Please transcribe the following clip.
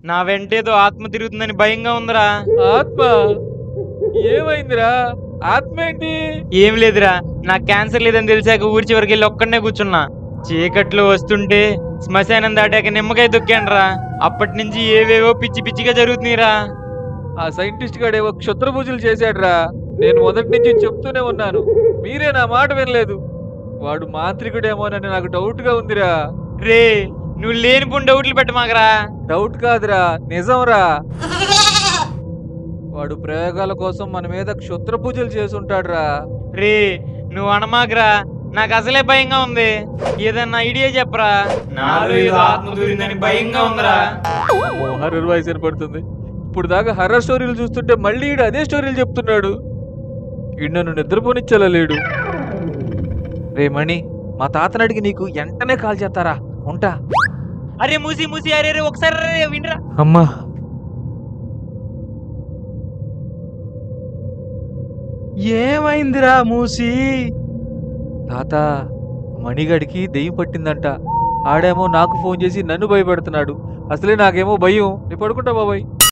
నా వెంటేదో ఆత్మ తిరుగుతుందని భయంగా ఉందిరా. ఆత్మ? ఏమైందిరా? ఆత్మ ఏంటి? ఏం లేదురా, నాకు క్యాన్సర్ లేదని తెలిసాక ఊరి చివరికి వెళ్ళి ఒక్కడనే కూర్చున్నా. చీకట్లో వస్తుంటే శ్మశానం దాటాక నిమ్మకాయ తొక్కానురా. అప్పటి నుంచి ఏవేవో పిచ్చి పిచ్చిగా జరుగుతున్నాయిరా. ఆ సైంటిస్ట్ గాడేవో క్షుద్ర పూజలు చేశాడ్రా. నేను మొదటి నుంచి చెప్తూనే ఉన్నాను, మీరే నా మాట వినలేదు. వాడు మాంత్రికుడేమోనని నాకు డౌట్ గా ఉందిరా. రే, నువ్వు లేనిపోని డౌట్లు పెట్టమాకరా. డౌట్ కాదురా, నిజంరా. వాడు ప్రయోగాల కోసం మన మీద క్షుద్ర పూజలు చేసుంటాడ్రా. రే, నువ్వు అనమాకరా, నాకు అసలే భయంగా ఉంది. ఏదన్నా ఐడియా చెప్పరా. నాలో ఏదో ఆత్మ దూరిందని భయంగా ఉందిరా. హర్రర్ వాయిస్ వినపడుతుంది. ఇప్పుడు దాకా హర్రర్ స్టోరీలు చూస్తుంటే మళ్ళీ ఈడు అదే స్టోరీలు చెప్తున్నాడు. ఈడు నన్ను నిద్రపోనిచ్చేలా లేడు. రే మణి, మా తాతని అడిగి నీకు వెంటనే కాల్ చేస్తారా? ఉంటా. అరే మూసి మూసి, అరే రే ఒకసారి వినరా. అమ్మా, ఏమైందిరా మూసి? తాత, మణిగడికి దెయ్యం పట్టిందంట. ఆడేమో నాకు ఫోన్ చేసి నన్ను భయపెడుతున్నాడు. అసలే నాకేమో భయం. నీ పడుకుంటా బాబాయ్.